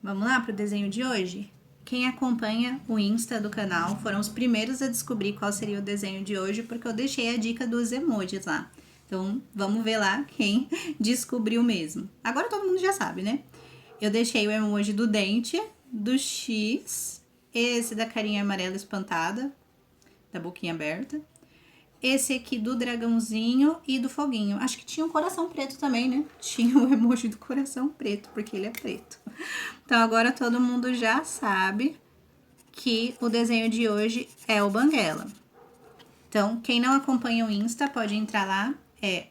Vamos lá para o desenho de hoje? Quem acompanha o Insta do canal foram os primeiros a descobrir qual seria o desenho de hoje, porque eu deixei a dica dos emojis lá. Então, vamos ver lá quem descobriu mesmo. Agora todo mundo já sabe, né? Eu deixei o emoji do dente, do X, esse da carinha amarela espantada, da boquinha aberta, esse aqui do dragãozinho e do foguinho. Acho que tinha um coração preto também, né? Tinha o emoji do coração preto, porque ele é preto. Então agora todo mundo já sabe que o desenho de hoje é o Banguela. Então, quem não acompanha o Insta pode entrar lá, é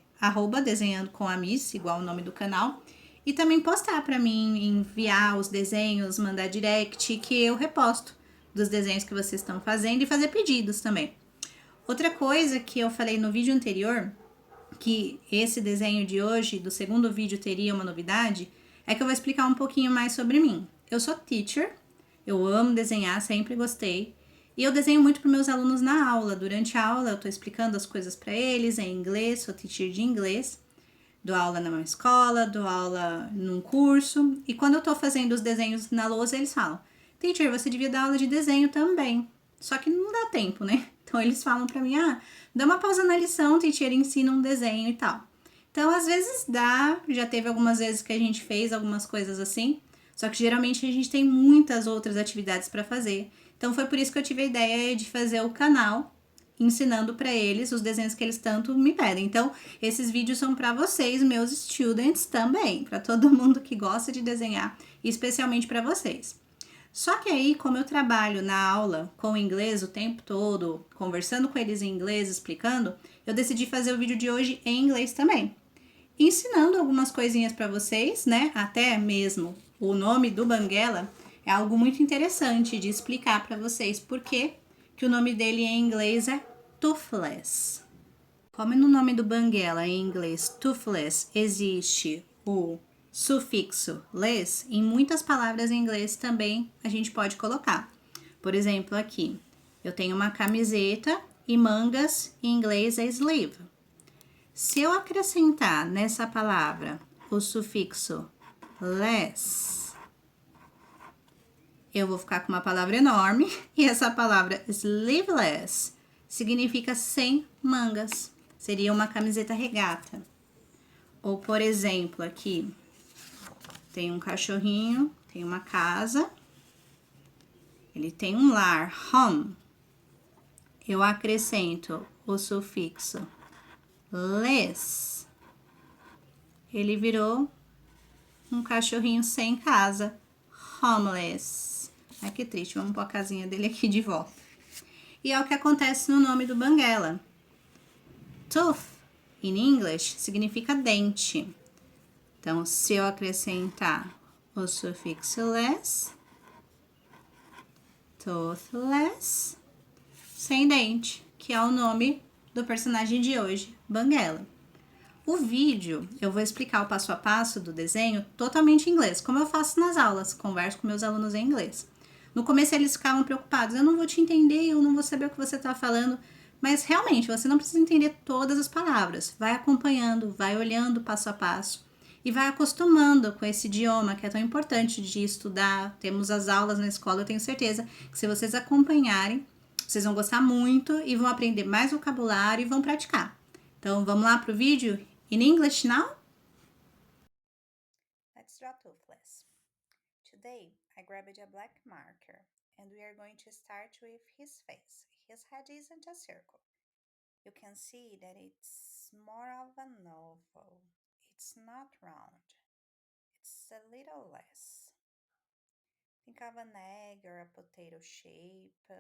@desenhando com a Miss, igual o nome do canal, e também postar para mim, enviar os desenhos, mandar direct, que eu reposto dos desenhos que vocês estão fazendo e fazer pedidos também. Outra coisa que eu falei no vídeo anterior, que esse desenho de hoje, do segundo vídeo, teria uma novidade, é que eu vou explicar um pouquinho mais sobre mim. Eu sou teacher, eu amo desenhar, sempre gostei, e eu desenho muito para meus alunos na aula. Durante a aula eu estou explicando as coisas para eles em inglês, sou teacher de inglês, dou aula numa escola, dou aula num curso, e quando eu estou fazendo os desenhos na lousa, eles falam: Teacher, você devia dar aula de desenho também. Só que não dá tempo, né? Então eles falam pra mim: dá uma pausa na lição, teacher, ensina um desenho e tal. Então às vezes dá, já teve algumas vezes que a gente fez algumas coisas assim, só que geralmente a gente tem muitas outras atividades para fazer. Então foi por isso que eu tive a ideia de fazer o canal ensinando para eles os desenhos que eles tanto me pedem. Então, esses vídeos são para vocês, meus students também, para todo mundo que gosta de desenhar, e especialmente para vocês. Só que aí, como eu trabalho na aula com inglês o tempo todo, conversando com eles em inglês, explicando, eu decidi fazer o vídeo de hoje em inglês também. Ensinando algumas coisinhas para vocês, né? Até mesmo o nome do Banguela é algo muito interessante de explicar para vocês porque que o nome dele em inglês é Toothless. Como no nome do Banguela em inglês Toothless existe o sufixo less, em muitas palavras em inglês também a gente pode colocar. Por exemplo, aqui, eu tenho uma camiseta e mangas em inglês é sleeve. Se eu acrescentar nessa palavra o sufixo less, eu vou ficar com uma palavra enorme e essa palavra sleeveless significa sem mangas. Seria uma camiseta regata. Ou, por exemplo, aqui tem um cachorrinho, tem uma casa, ele tem um lar, home. Eu acrescento o sufixo less. Ele virou um cachorrinho sem casa, homeless. Ai, que triste, vamos pôr a casinha dele aqui de volta. E é o que acontece no nome do Banguela. Tooth, in English, significa dente. Então, se eu acrescentar o sufixo less, toothless, sem dente, que é o nome do personagem de hoje, Banguela. O vídeo, eu vou explicar o passo a passo do desenho totalmente em inglês, como eu faço nas aulas, converso com meus alunos em inglês. No começo eles ficavam preocupados, eu não vou te entender, eu não vou saber o que você está falando, mas realmente você não precisa entender todas as palavras, vai acompanhando, vai olhando passo a passo e vai acostumando com esse idioma que é tão importante de estudar. Temos as aulas na escola, eu tenho certeza que se vocês acompanharem, vocês vão gostar muito e vão aprender mais vocabulário e vão praticar. Então vamos lá pro vídeo? In English now? Let's draw Toothless. Today, I grabbed a black marker and we are going to start with his face. His head isn't a circle. You can see that it's more of an oval. It's not round. It's a little less. Think of an egg or a potato shape.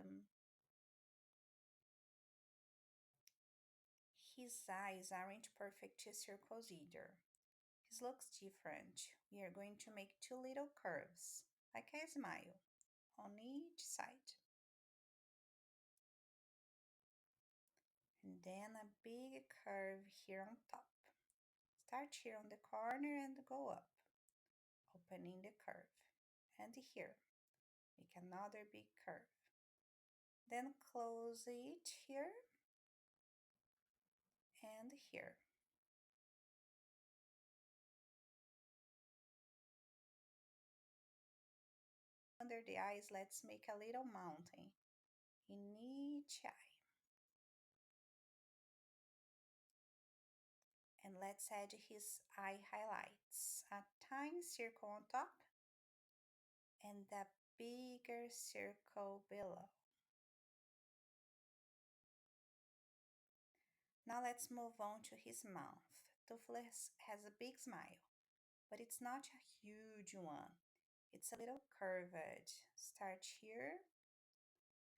His eyes aren't perfect circles either. His looks different. We are going to make two little curves, like a smile, on each side. And then a big curve here on top. Start here on the corner and go up, opening the curve. And here, make another big curve. Then close it here and here. under the eyes, let's make a little mountain in each eye. And let's add his eye highlights. A tiny circle on top and a bigger circle below. Now let's move on to his mouth. Toothless has a big smile, but it's not a huge one. It's a little curved. Start here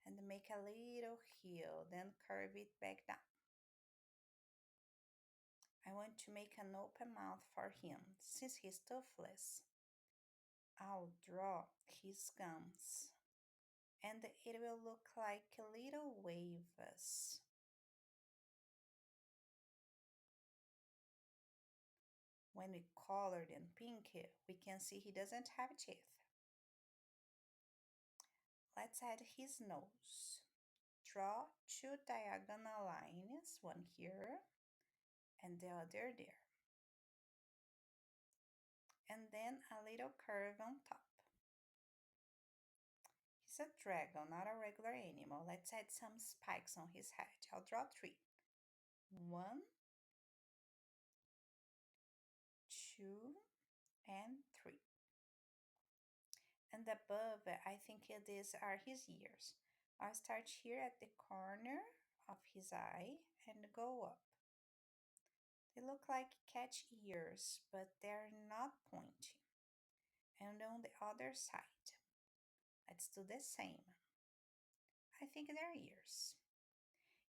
and make a little heel, then curve it back down. I want to make an open mouth for him. Since he's toothless, I'll draw his gums, and it will look like little waves. When we colored in pink, we can see he doesn't have teeth. Let's add his nose. Draw two diagonal lines, one here and the other there. And then a little curve on top. He's a dragon, not a regular animal. Let's add some spikes on his head. I'll draw 3. 1, 2, and 3. And above, I think these are his ears. I'll start here at the corner of his eye and go up. They look like cat ears, but they're not pointy. And on the other side, let's do the same. I think they're ears.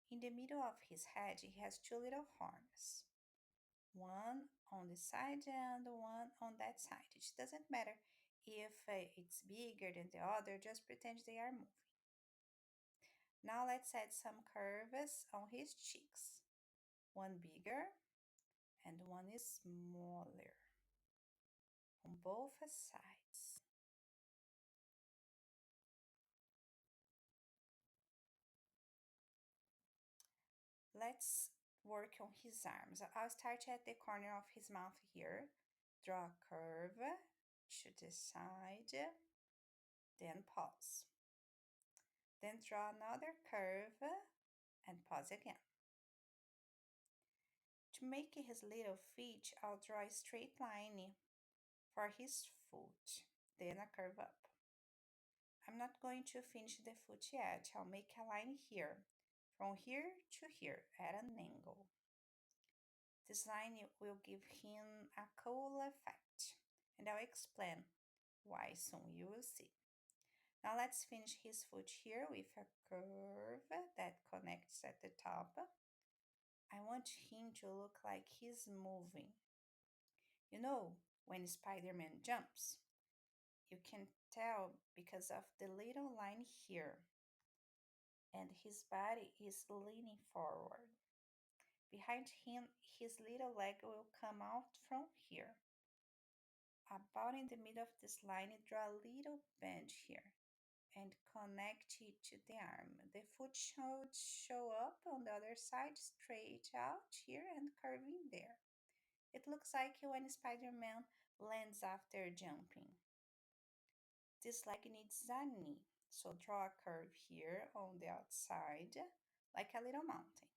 In the middle of his head, he has 2 little horns. One on this side and one on that side. It doesn't matter if it's bigger than the other, just pretend they are moving. Now let's add some curves on his cheeks. One bigger and one is smaller on both sides. Let's work on his arms. I'll start at the corner of his mouth here. Draw a curve to the side, then pause. Then draw another curve and pause again. To make his little feet, I'll draw a straight line for his foot, then a curve up. I'm not going to finish the foot yet. I'll make a line here, from here to here, at an angle. This line will give him a cool effect, and I'll explain why soon you will see. Now let's finish his foot here with a curve that connects at the top. I want him to look like he's moving. You know, when Spider-Man jumps, you can tell because of the little line here, and his body is leaning forward. Behind him, his little leg will come out from here. About in the middle of this line, draw a little bend here and connect it to the arm. The foot should show up on the other side, straight out here and curving there. It looks like when Spider-Man lands after jumping. This leg needs a knee, so draw a curve here on the outside, like a little mountain.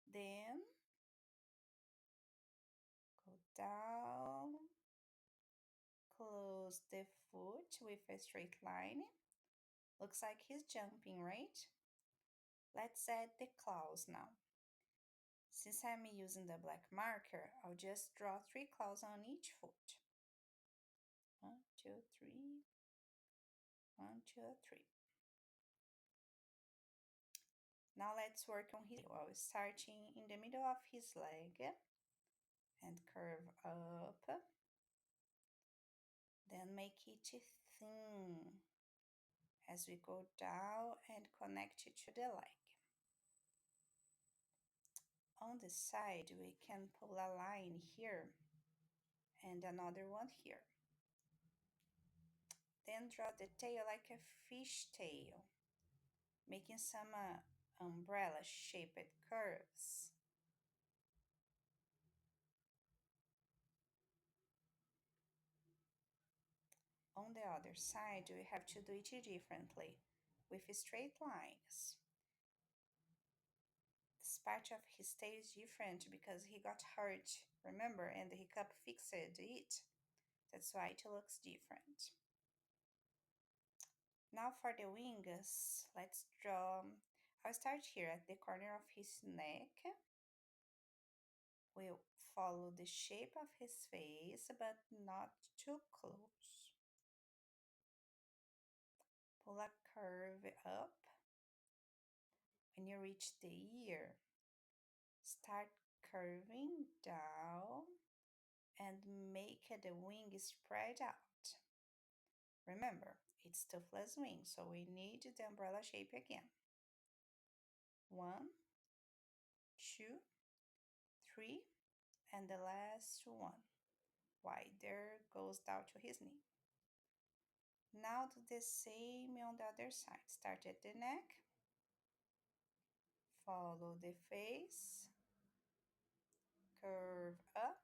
Then go down, close the foot with a straight line. Looks like he's jumping, right? Let's add the claws now. Since I'm using the black marker, I'll just draw 3 claws on each foot. 1, 2, 3. 1, 2, 3. Now let's work on his heel. Starting in the middle of his leg and curve up. Then make it thin as we go down and connect it to the leg. On the side, we can pull a line here and another one here. Then draw the tail like a fish tail, making some umbrella-shaped curves. On on the other side, we have to do it differently, with straight lines. This part of his tail is different because he got hurt, remember, and the hiccup fixed it. That's why it looks different. Now for the wings, let's draw. I'll start here at the corner of his neck. We'll follow the shape of his face, but not too close. Pull a curve up. When you reach the ear, start curving down and make the wing spread out. Remember, it's toothless wing, so we need the umbrella shape again. 1, 2, 3, and the last one. Wider goes down to his knee. Now do the same on the other side. Start at the neck, follow the face, curve up,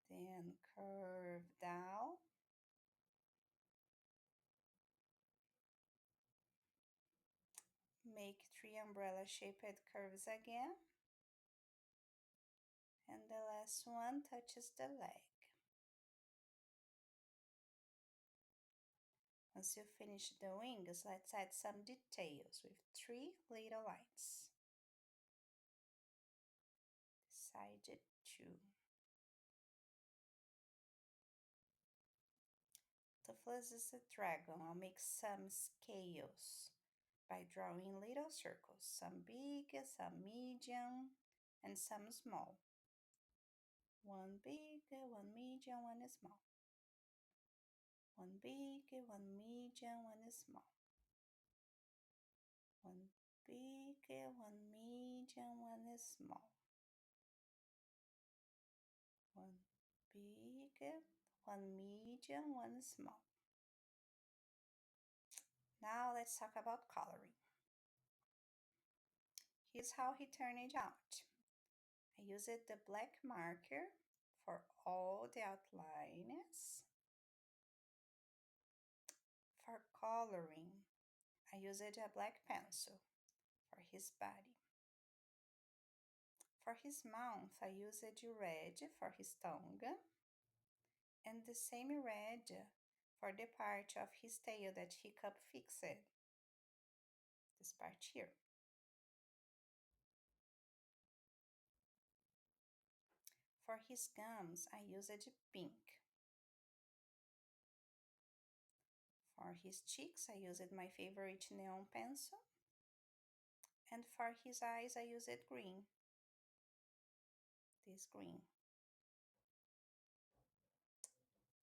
then curve down. Make 3 umbrella shaped curves again. And the last one touches the leg. Once you finish the wings, let's add some details with 3 little lines. Side 2. Toothless is a dragon. I'll make some scales by drawing little circles, some big, some medium, and some small. One big, one medium, one small. One big, one medium, one small. One big, one medium, one small. One big, one medium, one small. Now let's talk about coloring. Here's how he turned it out. I used the black marker for all the outlines. For coloring, I used a black pencil for his body. For his mouth, I used red for his tongue, and the same red for the part of his tail that Hiccup fixed, this part here. For his gums, I used pink. For his cheeks, I used my favorite neon pencil. And for his eyes, I used green. This green.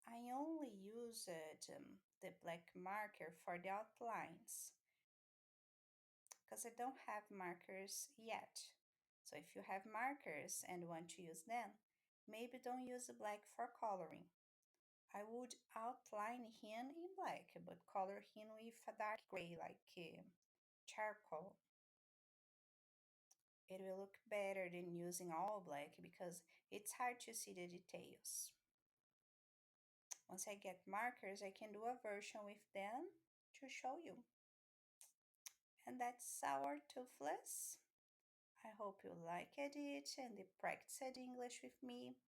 I only used the black marker for the outlines because I don't have markers yet. So if you have markers and want to use them, maybe don't use the black for coloring. I would outline him in black, but color him with a dark gray, like charcoal. It will look better than using all black because it's hard to see the details. Once I get markers, I can do a version with them to show you. And that's our Toothless. I hope you liked it and practiced English with me.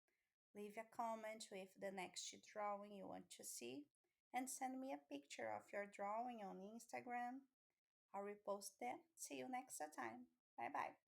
Leave a comment with the next drawing you want to see and send me a picture of your drawing on Instagram. I'll repost them. See you next time. Bye bye.